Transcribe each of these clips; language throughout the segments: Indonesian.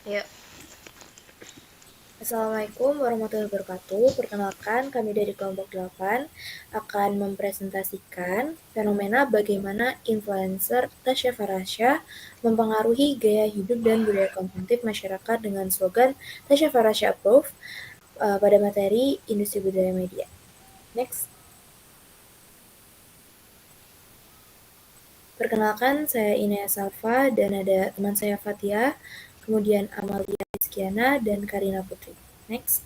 Ayo. Assalamualaikum warahmatullahi wabarakatuh. Perkenalkan, kami dari kelompok 8 akan mempresentasikan fenomena bagaimana influencer Tasya Farasya mempengaruhi gaya hidup dan budaya konsumtif masyarakat dengan slogan Tasya Farasya Approve pada materi industri budaya media. Next. Perkenalkan, saya Inaya Safa dan ada teman saya Fatia, kemudian Amalia Rizkiana, dan Karina Putri. Next.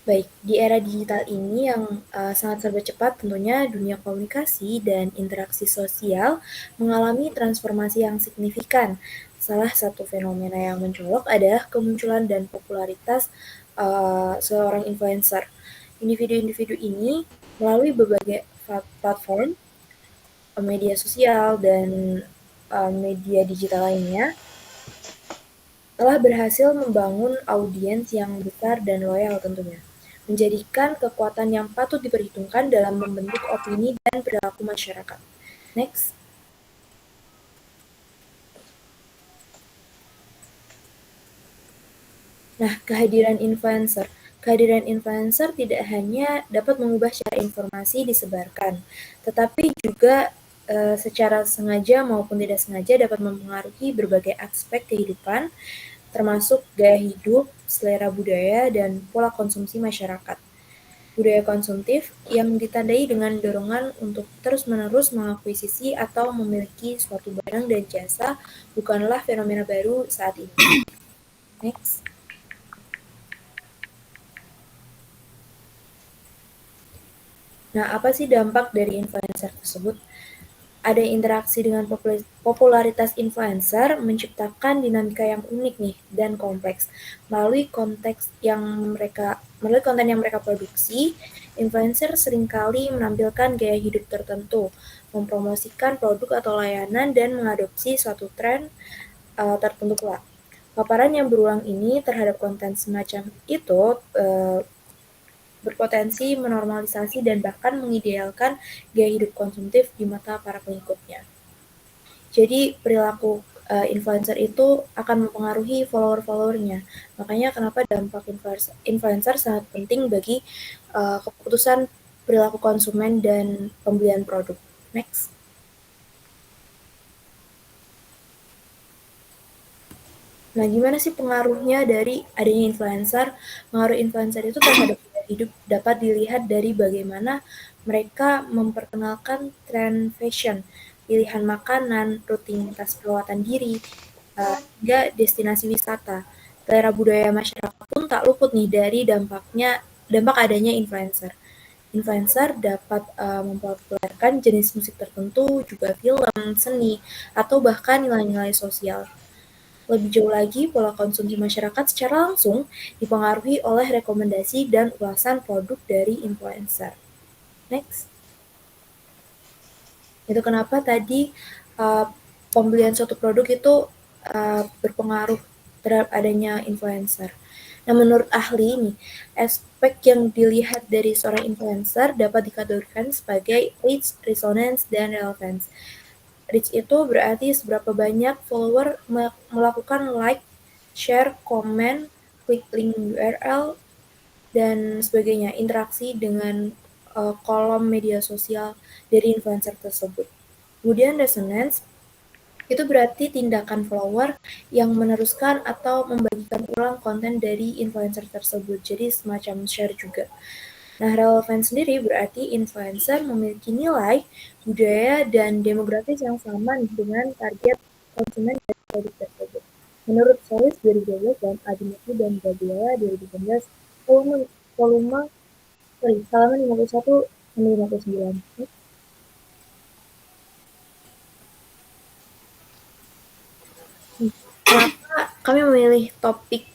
Baik, di era digital ini yang sangat serba cepat, tentunya dunia komunikasi dan interaksi sosial mengalami transformasi yang signifikan. Salah satu fenomena yang mencolok adalah kemunculan dan popularitas seorang influencer. Individu-individu ini melalui berbagai platform, media sosial, dan media digital lainnya telah berhasil membangun audiens yang besar dan loyal tentunya, menjadikan kekuatan yang patut diperhitungkan dalam membentuk opini dan perilaku masyarakat. Next. Nah, Kehadiran influencer tidak hanya dapat mengubah cara informasi disebarkan, tetapi juga secara sengaja maupun tidak sengaja dapat mempengaruhi berbagai aspek kehidupan, termasuk gaya hidup, selera budaya, dan pola konsumsi masyarakat. Budaya konsumtif yang ditandai dengan dorongan untuk terus-menerus mengakuisisi atau memiliki suatu barang dan jasa bukanlah fenomena baru saat ini. Next. Nah, apa sih dampak dari influencer tersebut? Ada interaksi dengan popularitas influencer menciptakan dinamika yang unik nih dan kompleks. Melalui konten yang mereka produksi, influencer seringkali menampilkan gaya hidup tertentu, mempromosikan produk atau layanan dan mengadopsi suatu tren tertentu pula. Paparan yang berulang ini terhadap konten semacam itu berpotensi menormalisasi dan bahkan mengidealkan gaya hidup konsumtif di mata para pengikutnya. Jadi perilaku influencer itu akan mempengaruhi follower-followernya. Makanya kenapa dampak influencer sangat penting bagi keputusan perilaku konsumen dan pembelian produk. Next. Nah, gimana sih pengaruhnya dari adanya influencer? Pengaruh influencer itu terhadap gaya hidup dapat dilihat dari bagaimana mereka memperkenalkan tren fashion, pilihan makanan, rutinitas perawatan diri, hingga destinasi wisata. Selera budaya masyarakat pun tak luput nih dari dampak adanya influencer. Influencer dapat mempopulerkan jenis musik tertentu, juga film, seni, atau bahkan nilai-nilai sosial. Lebih jauh lagi, pola konsumsi masyarakat secara langsung dipengaruhi oleh rekomendasi dan ulasan produk dari influencer. Next. Itu kenapa tadi uh, pembelian suatu produk itu berpengaruh terhadap adanya influencer. Nah, menurut ahli nih, aspek yang dilihat dari seorang influencer dapat dikategorikan sebagai reach, resonance, dan relevance. Reach itu berarti seberapa banyak follower melakukan like, share, komen, klik link URL, dan sebagainya, interaksi dengan kolom media sosial dari influencer tersebut. Kemudian resonance itu berarti tindakan follower yang meneruskan atau membagikan ulang konten dari influencer tersebut. Jadi semacam share juga. Nah, relevan sendiri berarti influencer memiliki nilai, budaya, dan demografis yang sama dengan target konsumen dari produk tersebut. Menurut Solis 2012 dan Adimati dan Gabriela 2019, volume, volume halaman 51 sampai 59. Kenapa kami memilih topik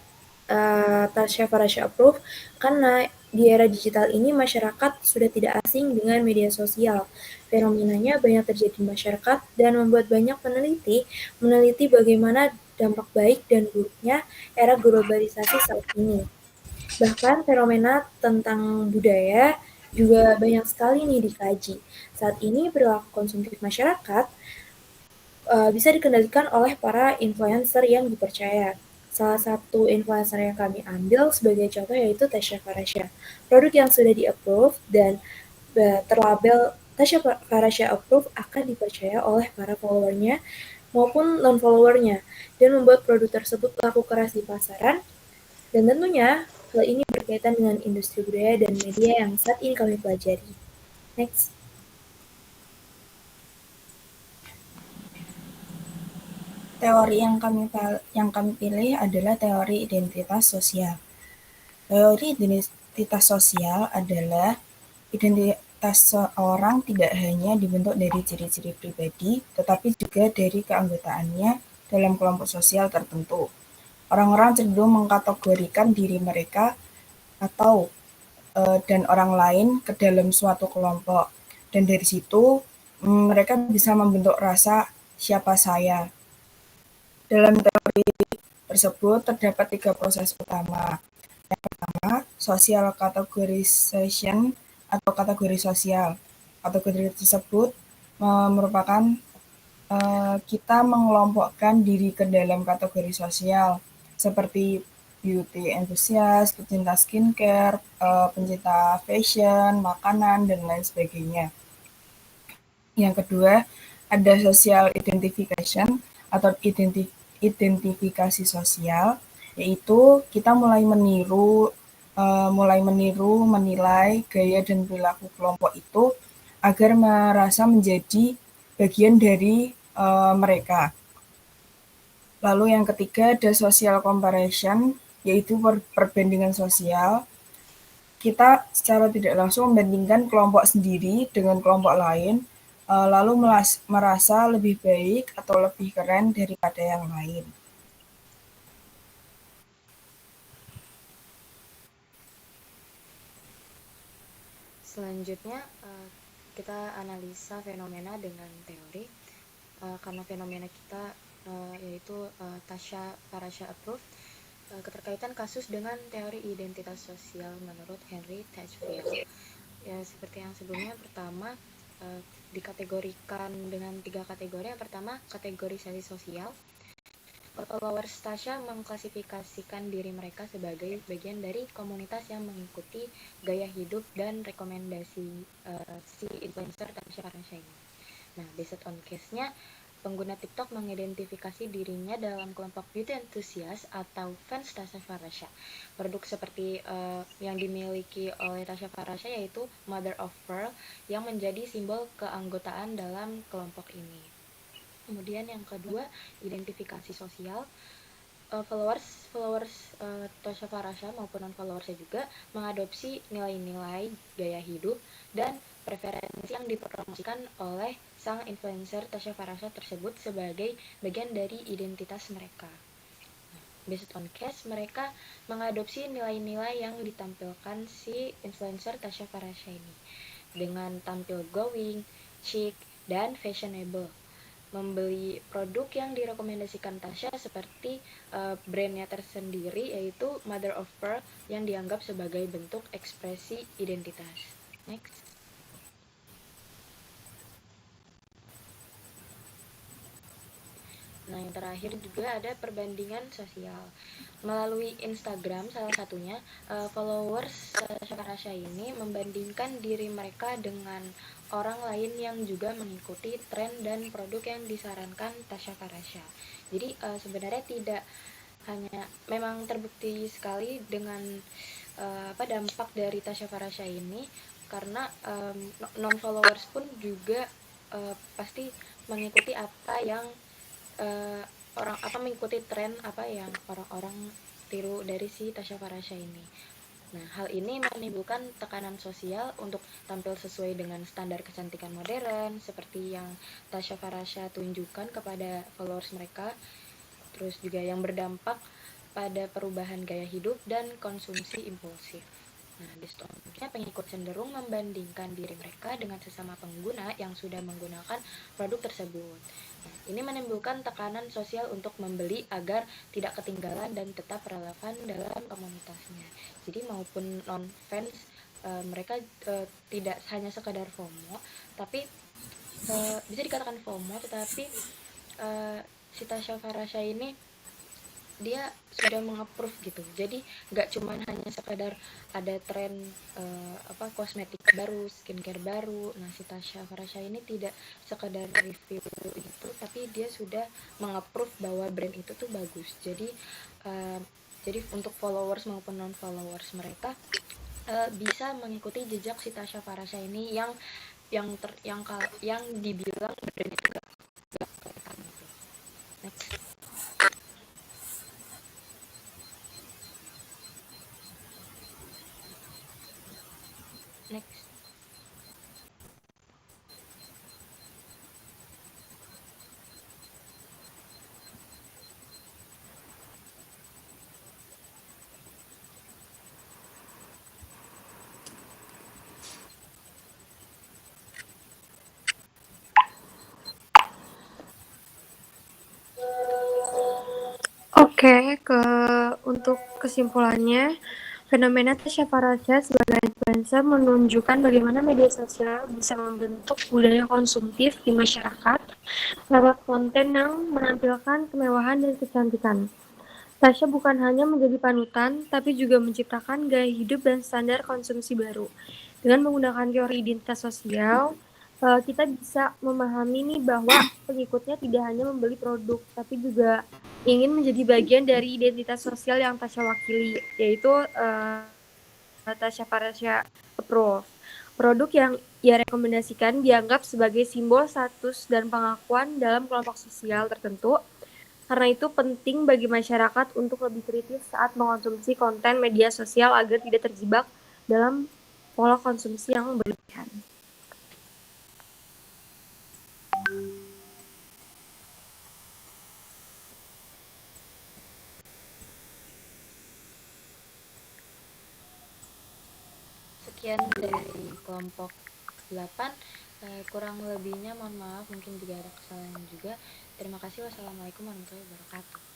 Tasya Farasya Approve? Karena di era digital ini masyarakat sudah tidak asing dengan media sosial. Fenomenanya banyak terjadi di masyarakat dan membuat banyak peneliti meneliti bagaimana dampak baik dan buruknya era globalisasi saat ini. Bahkan fenomena tentang budaya juga banyak sekali nih dikaji. Saat ini perilaku konsumtif masyarakat bisa dikendalikan oleh para influencer yang dipercaya. Salah satu influencer yang kami ambil sebagai contoh yaitu Tasya Farasya. Produk yang sudah di-approve dan terlabel Tasya Farasya approve akan dipercaya oleh para followernya maupun non-followernya dan membuat produk tersebut laku keras di pasaran. Dan tentunya hal ini berkaitan dengan industri budaya dan media yang saat ini kami pelajari. Next. Teori yang kami pilih adalah teori identitas sosial. Teori identitas sosial adalah identitas seorang tidak hanya dibentuk dari ciri-ciri pribadi, tetapi juga dari keanggotaannya dalam kelompok sosial tertentu. Orang-orang cenderung mengkategorikan diri mereka atau dan orang lain ke dalam suatu kelompok. Dan dari situ mereka bisa membentuk rasa siapa saya. Dalam teori tersebut terdapat 3 proses utama. Yang pertama, social categorization atau kategori sosial. Kategori tersebut merupakan kita mengelompokkan diri ke dalam kategori sosial seperti beauty enthusiast, pecinta skincare, pencinta fashion, makanan, dan lain sebagainya. Yang kedua, ada social identification atau identifikasi sosial, yaitu kita mulai meniru, menilai gaya dan perilaku kelompok itu agar merasa menjadi bagian dari mereka. Lalu yang ketiga ada social comparison, yaitu perbandingan sosial. Kita secara tidak langsung membandingkan kelompok sendiri dengan kelompok lain, lalu merasa lebih baik atau lebih keren daripada yang lain. Selanjutnya kita analisa fenomena dengan teori. Karena fenomena kita yaitu Tasya Farasya approve, keterkaitan kasus dengan teori identitas sosial menurut Henry Tajfield. Ya, seperti yang sebelumnya, pertama dikategorikan dengan 3 kategori. Yang pertama, kategorisasi sosial. Followers Tasya mengklasifikasikan diri mereka sebagai bagian dari komunitas yang mengikuti gaya hidup dan rekomendasi si influencer Tasya Farasya ini. Nah, based on case-nya, pengguna TikTok mengidentifikasi dirinya dalam kelompok beauty enthusiast atau fans Tasya Farasya. Produk seperti yang dimiliki oleh Tasya Farasya yaitu Mother of Pearl yang menjadi simbol keanggotaan dalam kelompok ini. Kemudian yang kedua, identifikasi sosial. Followers Tasya Farasya maupun non-followersnya juga mengadopsi nilai-nilai gaya hidup dan preferensi yang dipromosikan oleh sang influencer Tasya Farasya tersebut sebagai bagian dari identitas mereka. Based on case, mereka mengadopsi nilai-nilai yang ditampilkan si influencer Tasya Farasya ini dengan tampil glowing, chic, dan fashionable. Membeli produk yang direkomendasikan Tasya seperti brandnya tersendiri yaitu Mother of Pearl yang dianggap sebagai bentuk ekspresi identitas. Next. Nah, yang terakhir juga ada perbandingan sosial. Melalui Instagram salah satunya, followers Tasya Farasya ini membandingkan diri mereka dengan orang lain yang juga mengikuti tren dan produk yang disarankan Tasya Farasya. Jadi sebenarnya tidak hanya, memang terbukti sekali dengan dampak dari Tasya Farasya ini, karena non followers pun juga pasti mengikuti apa yang mengikuti tren apa yang orang-orang tiru dari si Tasya Farasya ini. Nah, hal ini menimbulkan tekanan sosial untuk tampil sesuai dengan standar kecantikan modern seperti yang Tasya Farasya tunjukkan kepada followers mereka. Terus juga yang berdampak pada perubahan gaya hidup dan konsumsi impulsif. Nah, distorsinya pengikut cenderung membandingkan diri mereka dengan sesama pengguna yang sudah menggunakan produk tersebut. Nah, ini menimbulkan tekanan sosial untuk membeli agar tidak ketinggalan dan tetap relevan dalam komunitasnya. Jadi maupun non-fans mereka tidak hanya sekadar FOMO, tapi bisa dikatakan FOMO, tetapi si Tasya Farasya ini dia sudah mengapprove gitu. Jadi nggak cuman hanya sekadar ada tren kosmetik baru, skincare baru. Nah, si Tasya Farasya ini tidak sekadar review itu, tapi dia sudah mengapprove bahwa brand itu tuh bagus. Jadi untuk followers maupun non followers mereka bisa mengikuti jejak si Tasya Farasya ini yang dibilang brand itu nggak kelihatan gitu. Next. Next. Oke, untuk kesimpulannya, fenomena Tasya Farasya sebagai influencer menunjukkan bagaimana media sosial bisa membentuk budaya konsumtif di masyarakat lewat konten yang menampilkan kemewahan dan kecantikan. Tasya bukan hanya menjadi panutan, tapi juga menciptakan gaya hidup dan standar konsumsi baru. Dengan menggunakan teori identitas sosial, kita bisa memahami nih bahwa pengikutnya tidak hanya membeli produk, tapi juga ingin menjadi bagian dari identitas sosial yang Tasya wakili, yaitu Tasya Farasya Approve. Produk yang ia rekomendasikan dianggap sebagai simbol status dan pengakuan dalam kelompok sosial tertentu. Karena itu penting bagi masyarakat untuk lebih kritis saat mengonsumsi konten media sosial agar tidak terjebak dalam pola konsumsi yang berlebihan. Sekian dari kelompok 8. Kurang lebihnya mohon maaf, mungkin juga ada kesalahan juga. Terima kasih. Wassalamualaikum warahmatullahi wabarakatuh.